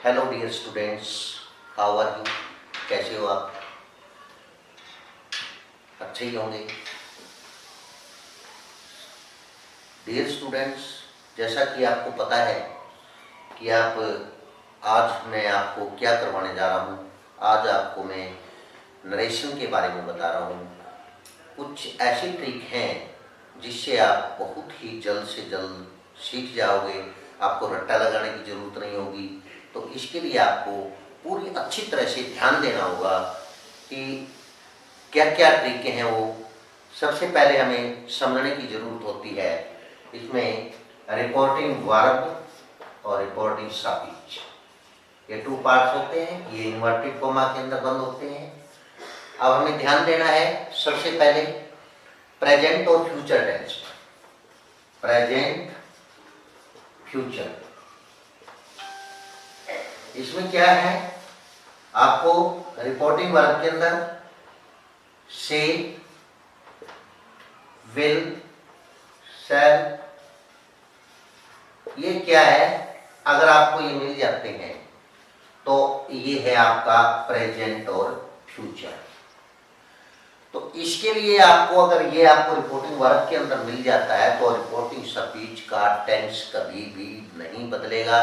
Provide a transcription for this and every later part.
Hello dear students, how are you? कैसे हो आप? अच्छे ही होंगे। डियर स्टूडेंट्स, जैसा कि आपको पता है कि आज मैं आपको क्या करवाने जा रहा हूँ। आज आपको मैं नरेशन के बारे में बता रहा हूँ। कुछ ऐसी ट्रिक हैं जिससे आप बहुत ही जल्द से जल्द सीख जाओगे। आपको रट्टा लगाने की ज़रूरत नहीं होगी। तो इसके लिए आपको पूरी अच्छी तरह से ध्यान देना होगा कि क्या क्या ट्रिकें हैं। वो सबसे पहले हमें समझने की ज़रूरत होती है। इसमें रिपोर्टिंग वर्ब और रिपोर्टिंग सफिक्स, ये 2 पार्ट्स होते हैं। ये इन्वर्टेड कोमा के अंदर बंद होते हैं। अब हमें ध्यान देना है सबसे पहले प्रेजेंट और फ्यूचर टेंस पर। प्रेजेंट, फ्यूचर, इसमें क्या है, आपको रिपोर्टिंग वर्ब के अंदर से, विल, शैल, ये क्या है, अगर आपको ये मिल जाते हैं तो ये है आपका प्रेजेंट और फ्यूचर। तो इसके लिए आपको, अगर ये आपको रिपोर्टिंग वर्ब के अंदर मिल जाता है तो रिपोर्टिंग स्पीच का टेंस कभी भी नहीं बदलेगा।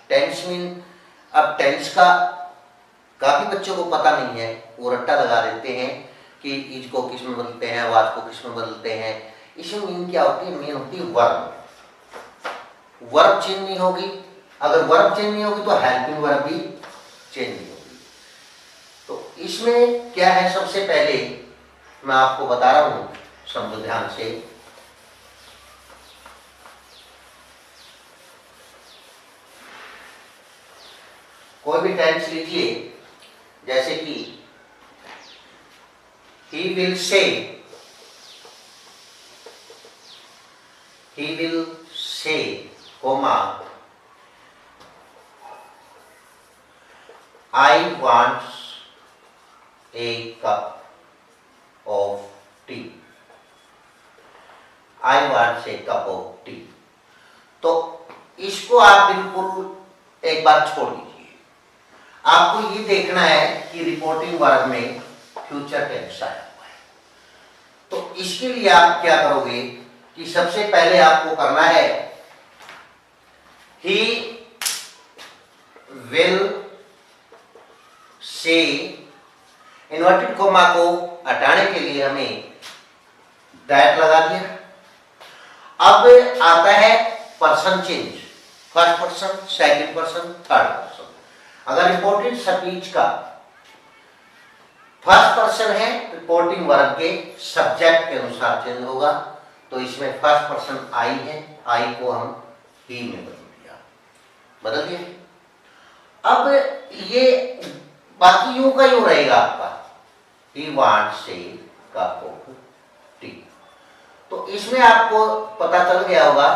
टेंस मीन, अब टेंस का काफी बच्चों को पता नहीं है, वो रट्टा लगा देते हैं कि इज को किस में बदलते हैं, वाज को किस में बदलते हैं। इसमें मीन क्या होती है? मीन होती है वर्ब। वर्ब चेंज नहीं होगी। अगर वर्ब चेंज नहीं होगी तो हेल्पिंग वर्ब भी चेंज नहीं होगी। तो इसमें क्या है, सबसे पहले मैं आपको बता रहा हूं, समझो ध्यान से। कोई भी टेंस लीजिए, जैसे कि he will say, he will say, comma, I want a cup of tea. I want a cup of tea. तो इसको आप बिल्कुल एक बार छोड़ दीजिए। आपको ये देखना है कि रिपोर्टिंग वर्ब में फ्यूचर टेंस आया हुआ है। तो इसके लिए आप क्या करोगे कि सबसे पहले आपको करना है he will say, inverted coma को हटाने के लिए हमें दैट लगा दिया। अब आता है person change, first person, second person, third person. अगर रिपोर्टेड स्पीच का फर्स्ट पर्सन है, रिपोर्टिंग वर्ब के सब्जेक्ट के अनुसार चेंज होगा। तो इसमें फर्स्ट पर्सन आई है, आई को हम ही में बदल दिया। अब ये बाकी यूं का यूं रहेगा आपका, he wants A cup of T. तो इसमें आपको पता चल गया होगा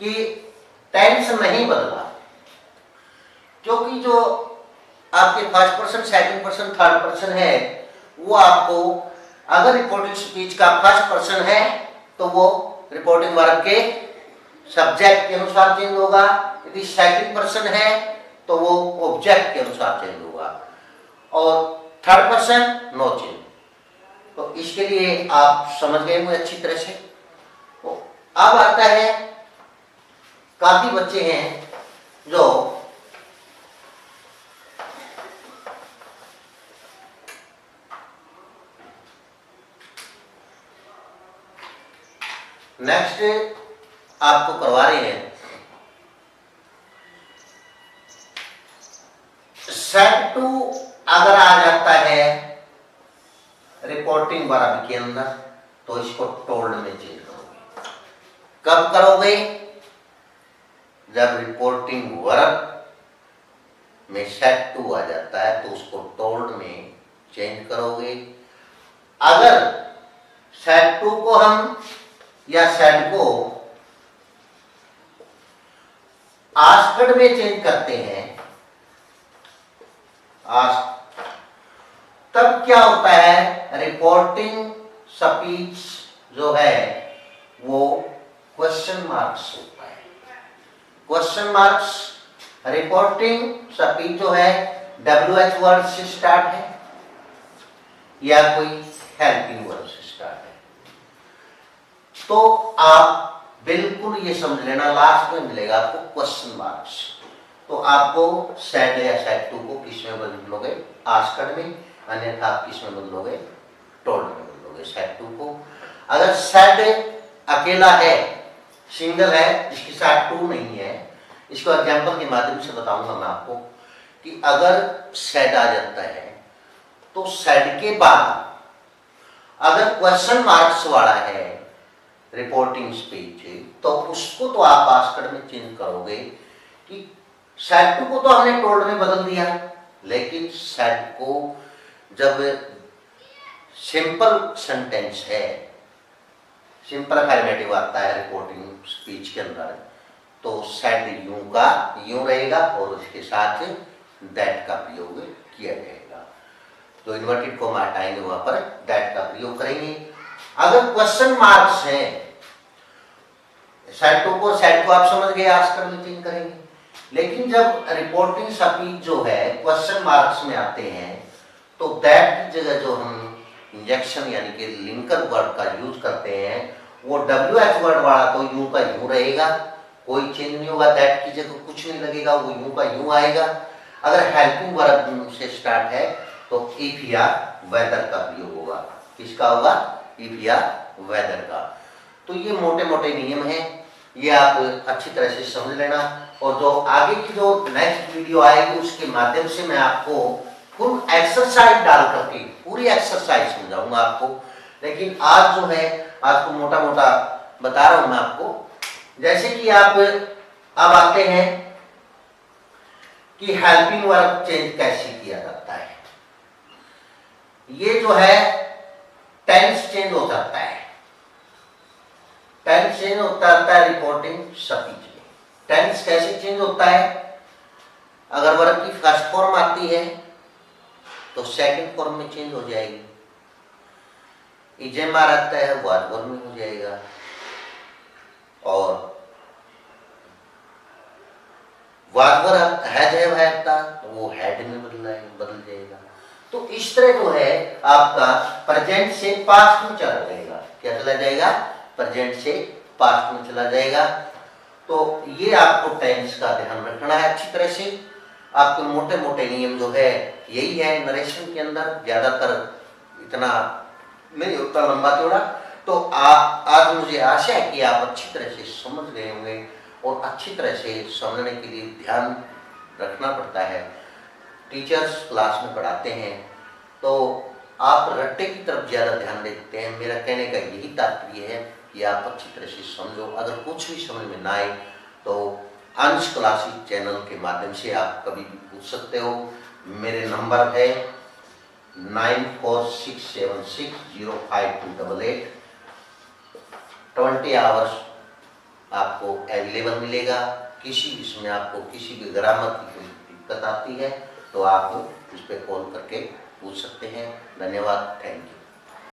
कि टेंस नहीं बदला, क्योंकि जो आपके first person, second person, third person है, वो आपको, अगर रिपोर्टिंग स्पीच का फर्स्ट पर्सन है तो वो रिपोर्टिंग वर्ब के सब्जेक्ट के अनुसार चेंज होगा। यदि सेकंड पर्सन है तो वो ऑब्जेक्ट के अनुसार चेंज होगा, और थर्ड पर्सन नो चेंज। तो इसके लिए आप समझ गए मुझे अच्छी तरह से। तो अब आता है, काफी बच्चे हैं जो नेक्स्ट आपको करवा रहे हैं सेट टू। अगर आ जाता है रिपोर्टिंग वर्ब के अंदर तो इसको टोल्ड में चेंज करोगे। कब करोगे? जब रिपोर्टिंग वर्ब में सेट टू आ जाता है तो उसको टोल्ड में चेंज करोगे। अगर सेट टू को हम या सेड को आस्क्ड में चेंज करते हैं, तब क्या होता है, रिपोर्टिंग स्पीच जो है वो क्वेश्चन मार्क्स होता है। क्वेश्चन मार्क्स रिपोर्टिंग स्पीच जो है WH वर्ड से स्टार्ट है या कोई हेल्पिंग वर्ड से स्टार्ट है। तो आप बिल्कुल ये समझ लेना, लास्ट में मिलेगा आपको क्वेश्चन मार्क्स। तो आपको सेड या सेड टू को किस में बदलोगे, आस्क्ड में, अन्यथा आप किस में बदलोगे, टोल्ड में बदलोगे सेड टू को। अगर सेड अकेला है, सिंगल है, इसके साथ टू नहीं है, इसको एग्जांपल के माध्यम से बताऊंगा मैं आपको कि अगर सेड आ जाता है तो सेड के बाद अगर क्वेश्चन मार्क्स वाला है रिपोर्टिंग स्पीच, तो उसको तो आप आस्क्ड में चेंज करोगे कि सेड टू को तो हमने टोल्ड में बदल दिया, लेकिन सेड को जब सिंपल सेंटेंस है, सिंपल अफर्मेटिव आता है रिपोर्टिंग स्पीच के अंदर, तो सेड यूं का यूं रहेगा और उसके साथ दैट का प्रयोग किया जाएगा। तो इन्वर्टेड कॉमा हटाएंगे, वहां पर दैट का प्रयोग करेंगे। अगर क्वेश्चन मार्क्स हैं, सेड को आप समझ गए, आस्क्ड में चेंज करेंगे। लेकिन जब रिपोर्टिंग स्पीच जो है क्वेश्चन मार्क्स में आते हैं, तो दैट की जगह जो हम इंजेक्शन यानी कि लिंकर वर्ड का यूज करते हैं, वो WH वर्ड वाला तो यूं का यूं रहेगा, कोई चेंज नहीं होगा, दैट की जगह कुछ नहीं लगेगा, वो यूं का यूं आएगा। अगर हेल्पिंग वर्ड से स्टार्ट है तो इफ या वेदर का प्रयोग होगा। किसका होगा? इफ या वेदर का। तो ये मोटे मोटे नियम हैं, ये आप अच्छी तरह से समझ लेना। और जो आगे की जो नेक्स्ट वीडियो आएगी उसके माध्यम से मैं आपको फुल एक्सरसाइज डाल करके पूरी एक्सरसाइज समझाऊंगा आपको। लेकिन आज जो है, आज को मोटा मोटा बता रहा हूं मैं आपको। जैसे कि आप अब आते हैं कि हेल्पिंग वर्ब चेंज कैसे किया जाता है। ये जो है टेंस चेंज हो जाता है, टेंस चेंज होता है रिपोर्टिंग स्पीच में। टेंस कैसे चेंज होता है? अगर वर्ब की फर्स्ट फॉर्म आती है तो सेकंड फॉर्म में चेंज हो जाएगी। इजेमा रहता है वर्ब में हो जाएगा, और वादवर है तो वो हेड में बदल जाएगा। तो इस तरह जो है आपका प्रेजेंट से पास्ट में चला जाएगा। क्या चला जाएगा? प्रेजेंट से पास्ट में चला जाएगा। तो ये आपको टेंस का ध्यान रखना है अच्छी तरह से। आपके मोटे मोटे नियम जो है यही है नरेशन के अंदर, ज्यादातर इतना नहीं होता लंबा चौड़ा। तो आज मुझे आशा है कि आप अच्छी तरह से समझ गए होंगे, और अच्छी तरह से समझने के लिए ध्यान रखना पड़ता है। टीचर्स क्लास में पढ़ाते हैं तो आप रट्टे की तरफ ज़्यादा ध्यान देते हैं। मेरा कहने का यही तात्पर्य है कि आप अच्छी तरह से समझो। अगर कुछ भी समझ में ना आए तो अंश क्लासिक चैनल के माध्यम से आप कभी भी पूछ सकते हो। मेरे नंबर है 9467605288। 20 आवर्स आपको अवेलेबल मिलेगा। किसी भी समय आपको किसी भी ग्रामर की कोई दिक्कत आती है तो आप उस पर कॉल करके पूछ सकते हैं। धन्यवाद, थैंक यू।